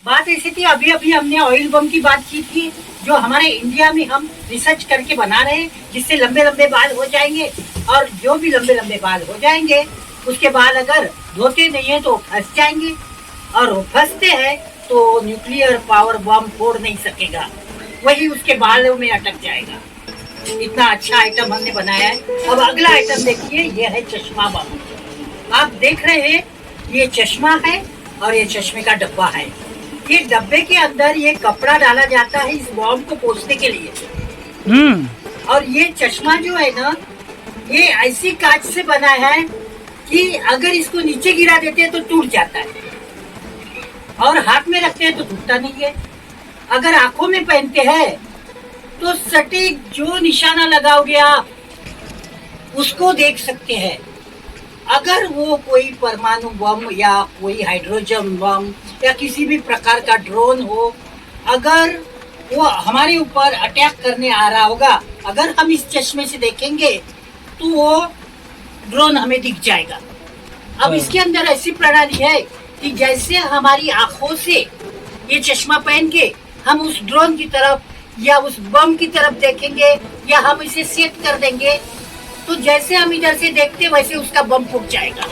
बात ऐसी थी, अभी अभी हमने ऑयल बम की बात की थी, जो हमारे इंडिया में हम रिसर्च करके बना रहे हैं, जिससे लंबे लंबे बाल हो जाएंगे। और जो भी लंबे लंबे बाल हो जाएंगे, उसके बाल अगर धोते नहीं है तो फंस जाएंगे, और वो फंसते हैं तो न्यूक्लियर पावर बम फोड़ नहीं सकेगा, वही उसके बालों में अटक जाएगा। इतना अच्छा आइटम हमने बनाया है। अब अगला आइटम देखिए, ये है चश्मा बम। आप देख रहे हैं, ये चश्मा है और ये चश्मे का डब्बा है। ये डब्बे के अंदर ये कपड़ा डाला जाता है इस बॉम्ब को पोंछने के लिए। और ये चश्मा जो है ना, ये ऐसी कांच से बना है कि अगर इसको नीचे गिरा देते हैं तो टूट जाता है, और हाथ में रखते हैं तो टूटता नहीं है। अगर आंखों में पहनते हैं तो सटीक जो निशाना लगाओगे आप, उसको देख सकते हैं। अगर वो कोई परमाणु बम या कोई हाइड्रोजन बम या किसी भी प्रकार का ड्रोन हो, अगर वो हमारे ऊपर अटैक करने आ रहा होगा, अगर हम इस चश्मे से देखेंगे तो वो ड्रोन हमें दिख जाएगा। अब इसके अंदर ऐसी प्रणाली है कि जैसे हमारी आंखों से ये चश्मा पहन के हम उस ड्रोन की तरफ या उस बम की तरफ देखेंगे, या हम इसे सेट कर देंगे, तो जैसे हम इधर से देखते वैसे उसका बम फूट जाएगा,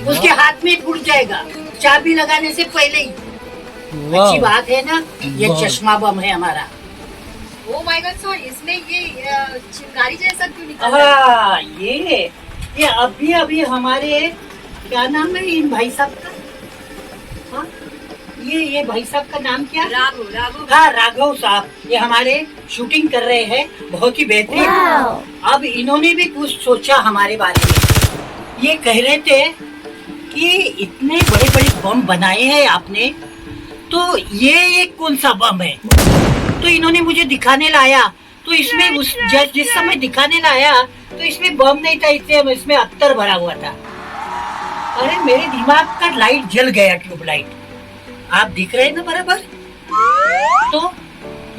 उसके हाथ में फूट जाएगा चाबी लगाने से पहले ही। अच्छी बात है ना, ये चश्मा बम है हमारा। ओह माय गॉड सर, इसमें ये चिंगारी जैसा क्यों निकल रहा है? हाँ, ये अभी अभी हमारे, क्या नाम है इन भाई साहब का? हाँ, ये भाई साहब का नाम क्या? राघव। हाँ, राघव साहब, ये हमारे शूटिंग कर रहे हैं, बहुत ही बेहतरीन। अब इन्होंने भी कुछ सोचा हमारे बारे में। ये कह रहे थे कि इतने बड़े बड़े बम बनाए हैं आपने, तो ये एक कौन सा बम है? तो इन्होंने मुझे दिखाने लाया, तो इसमें उस जिस समय दिखाने लाया तो इसमें बम नहीं था, इसमें अत्तर भरा हुआ था। अरे मेरे दिमाग का लाइट जल गया, ट्यूबलाइट। आप दिख रहे हैं ना बराबर? तो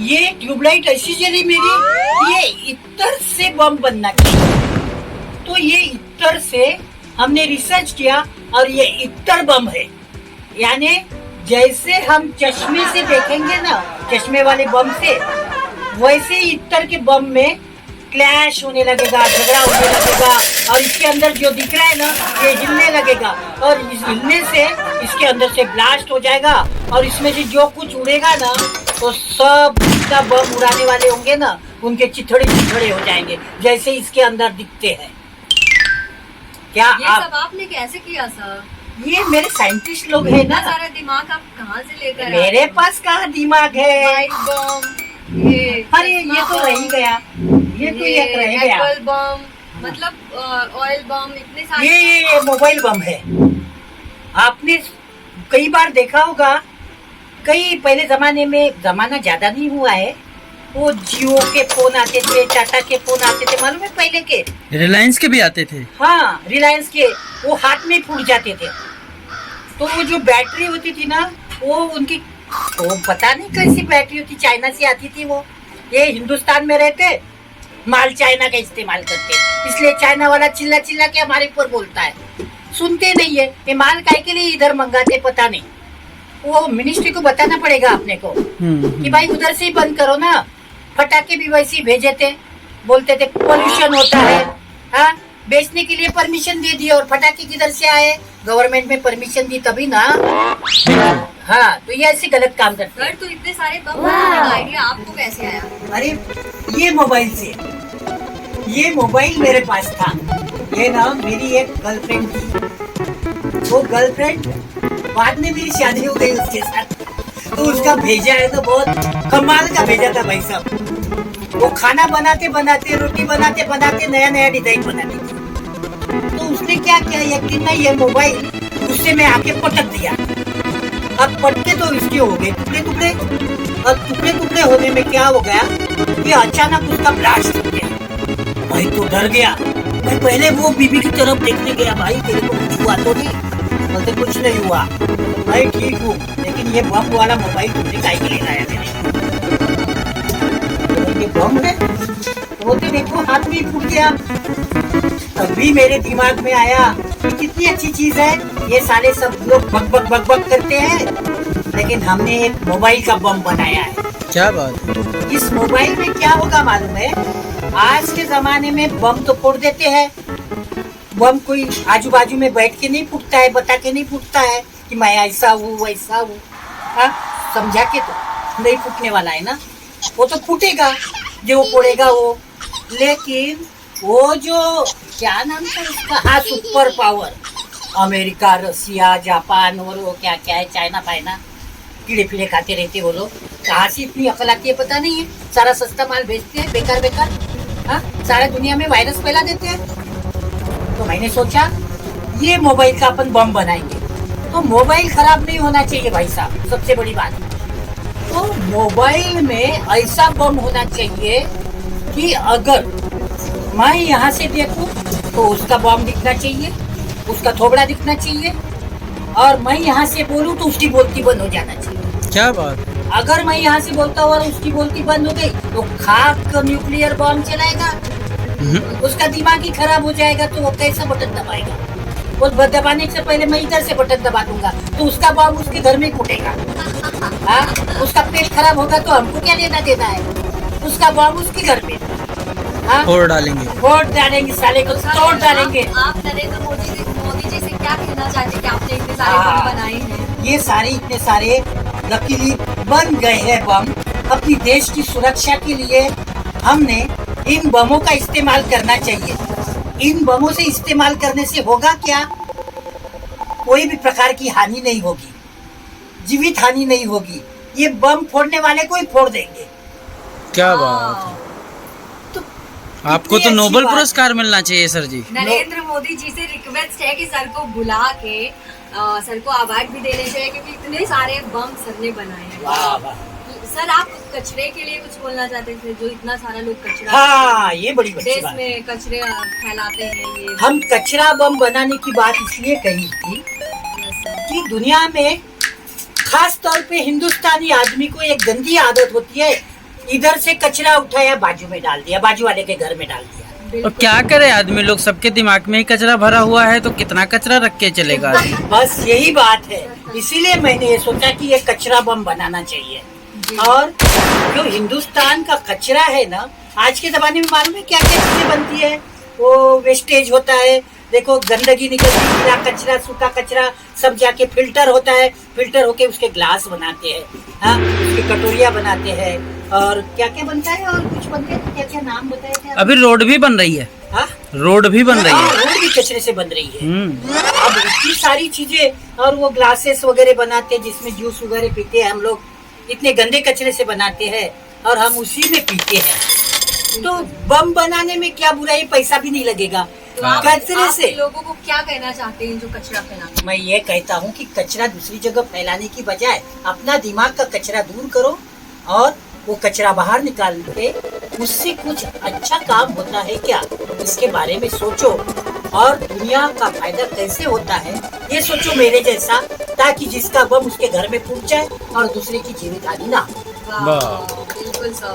ये ट्यूबलाइट ऐसी जली मेरी, ये इत्र से बम बनना चाहिए। तो ये इत्र से हमने रिसर्च किया और ये इत्र बम है। यानी जैसे हम चश्मे से देखेंगे ना, चश्मे वाले बम से, वैसे इत्र के बम में क्लैश होने लगेगा, झगड़ा होने लगेगा, और इसके अंदर जो दिख रहा है ना, ये हिलने लगेगा, और इस हिलने से इसके अंदर से ब्लास्ट हो जाएगा, और इसमें से जो कुछ उड़ेगा ना, तो सब जितना बम उड़ाने वाले होंगे ना, उनके चिथड़े चिथड़े हो जाएंगे, जैसे इसके अंदर दिखते हैं। क्या ये सब आपने कैसे किया सर? ये मेरे साइंटिस्ट लोग हैं ना। सारा दिमाग आप कहाँ से लेकर आए? मेरे पास कहाँ दिमाग है? अरे ये तो रह ही गया, ये तो एक रह गया। एप्पल बम, मतलब ऑयल बम, इतने सारे। ये मोबाइल बम है। आपने कई बार देखा होगा, कई पहले जमाने में, जमाना ज्यादा नहीं हुआ है, वो जियो के फोन आते थे, टाटा के फोन आते थे, मालूम है पहले के? रिलायंस के भी आते थे। हाँ, रिलायंस के, वो हाथ में फूट जाते थे। तो वो जो बैटरी होती थी ना, वो उनकी, वो पता नहीं कैसी बैटरी होती, चाइना से आती थी वो। ये हिंदुस्तान में रहते, माल चाइना का इस्तेमाल करते, इसलिए चाइना वाला चिल्ला चिल्ला के हमारे ऊपर बोलता है। सुनते नहीं है, ये माल काय के लिए इधर मंगाते पता नहीं। वो मिनिस्ट्री को बताना पड़ेगा अपने को कि भाई उधर से ही बंद करो ना। फटाके भी वैसे ही भेजे थे, बोलते थे पोल्यूशन होता है। हाँ, बेचने के लिए परमिशन दे दी, और फटाके किधर से आए? गवर्नमेंट में परमिशन दी तभी ना। हाँ, तो ये ऐसे गलत काम करते हैं। सर, तो इतने सारे बम बनाने का आइडिया आपको कैसे आया? अरे ये मोबाइल से, ये मोबाइल मेरे पास था। ये ना मेरी एक गर्लफ्रेंड थी, वो गर्लफ्रेंड बाद में मेरी शादी हो गई उसके साथ, तो उसका भेजा है तो बहुत कमाल का भेजा था भाई साहब। वो खाना बनाते बनाते, रोटी बनाते बनाते नया नया डिजाइन बनाती थी। तो उसने क्या किया, एक दिन ना ये मोबाइल उससे मैं आके पटक दिया। अब पटके तो इसके हो गए टुकड़े टुकड़े, और टुकड़े टुकड़े होने में क्या हो गया कि अचानक उसका ब्लास्ट हो गया। भाई तो डर गया। मैं पहले वो बीबी की तरफ देखने गया, भाई तेरे को कुछ हुआ तो नहीं? बोलते कुछ नहीं हुआ भाई, ठीक हूँ, लेकिन ये बम वाला मोबाइल तुमने काहे के लिए लाया मेरे? ये बम है? बोलते देखो हाथ में फूट गया। तभी मेरे दिमाग में आया कि कितनी अच्छी चीज है, ये साले सब लोग बक बक बक बक करते हैं, लेकिन हमने एक मोबाइल का बम बनाया है। क्या बात है। इस मोबाइल में क्या होगा मालूम है? आज के जमाने में बम तो फोड़ देते हैं। बम कोई आजू बाजू में बैठ के नहीं फूटता है, बता के नहीं फूटता है कि मैं ऐसा हूँ वैसा हूँ। हाँ, समझा के तो नहीं फूटने वाला है ना। वो तो फूटेगा, जो फोड़ेगा वो। लेकिन वो जो क्या नाम था उसका, हाँ, सुपर पावर, अमेरिका, रसिया, जापान और वो क्या क्या है, चाइना पाइना, कीड़े पीड़े खाते रहते वो लोग। कहाँ से इतनी अकल आती है पता नहीं है। सारा सस्ता माल बेचते हैं बेकार बेकार। हाँ, सारा दुनिया में वायरस फैला देते हैं। तो मैंने सोचा ये मोबाइल का अपन बम बनाएंगे। तो मोबाइल खराब नहीं होना चाहिए भाई साहब, सबसे बड़ी बात। तो मोबाइल में ऐसा बम होना चाहिए कि अगर मैं यहाँ से देखूं तो उसका बम दिखना चाहिए, उसका थोबड़ा दिखना चाहिए, और मैं यहाँ से बोलूं तो उसकी बोलती बंद हो जाना चाहिए। क्या बात है। अगर मैं यहाँ से बोलता हूँ और उसकी बोलती बंद हो गई तो खाक न्यूक्लियर बम चलाएगा, उसका दिमाग ही खराब हो जाएगा। तो वो कैसा बटन दबाएगा? वो दबाने से पहले मैं इधर से बटन दबा दूंगा तो उसका बम उसके घर में फूटेगा। हाँ, उसका पेट खराब होगा तो हमको क्या लेना देना है? उसका बम उसके घर में। हाँ, फोड़ डालेंगे। फोड़ डालेंगे, साले को तोड़ डालेंगे। आप नरेंद्र मोदी जी से क्या कहना चाहते हैं कि आपने इतने सारे बम बनाए हैं? ये सारे इतने सारे लकीली बन गए हैं बम। अपनी देश की सुरक्षा के लिए हमने इन बमों का इस्तेमाल करना चाहिए। इन बमों से इस्तेमाल करने से होगा क्या? कोई भी प्रकार की हानि नहीं होगी, जीवित हानि नहीं होगी। ये बम फोड़ने वाले को ही फोड़ देंगे। क्या बात है। तो आपको तो नोबेल पुरस्कार मिलना चाहिए सर जी। नरेंद्र मोदी जी से रिक्वेस्ट है कि सर को बुला के सर को अवार्ड भी देने चाहिए, क्योंकि इतने सारे बम सर ने बनाए हैं। वाह वाह। सर, आप कचरे के लिए कुछ बोलना चाहते थे? जो इतना सारा लोग कचरा हाँ, ये बड़ी अच्छी देश बात। में कचरे फैलाते हैं, ये हम कचरा बम बनाने की बात इसलिए कही थी कि दुनिया में खास तौर पे हिंदुस्तानी आदमी को एक गंदी आदत होती है, इधर से कचरा उठाया बाजू में डाल दिया, बाजू वाले के घर में डाल दिया। और क्या करे आदमी लोग, सबके दिमाग में ही कचरा भरा हुआ है तो कितना कचरा रख के चलेगा। बस यही बात है। इसीलिए मैंने ये सोचा कि ये कचरा बम बनाना चाहिए। और जो हिंदुस्तान का कचरा है ना, आज के जमाने में मालूम है क्या क्या चीजें बनती है? वो वेस्टेज होता है, देखो गंदगी निकलती है, गीला कचरा, सूखा कचरा सब जाके फिल्टर होता है, फिल्टर होके उसके ग्लास बनाते हैं, हाँ, उसकी कटोरियाँ बनाते हैं, और क्या क्या बनता है, और कुछ बनते हैं, क्या क्या नाम बताए थे? अभी रोड भी बन रही है। हाँ, रोड भी बन रही है। रोड भी कचरे से बन रही है। अब इतनी सारी चीजें, और वो ग्लासेस वगैरह बनाते हैं जिसमें जूस वगैरह पीते हैं हम लोग, इतने गंदे कचरे से बनाते हैं और हम उसी में पीते हैं। तो बम बनाने में क्या बुराई, पैसा भी नहीं लगेगा। तो आप कचरे से लोगों को क्या कहना चाहते हैं जो कचरा फैलाते हैं? मैं ये कहता हूँ कि कचरा दूसरी जगह फैलाने की बजाय अपना दिमाग का कचरा दूर करो और वो कचरा बाहर निकाल के उससे कुछ अच्छा काम होता है क्या, इसके बारे में सोचो। और दुनिया का फायदा कैसे होता है ये सोचो मेरे जैसा, ताकि जिसका बम उसके घर में फूट जाए और दूसरे की जीवित हानि ना हो। वाह, बिल्कुल सर।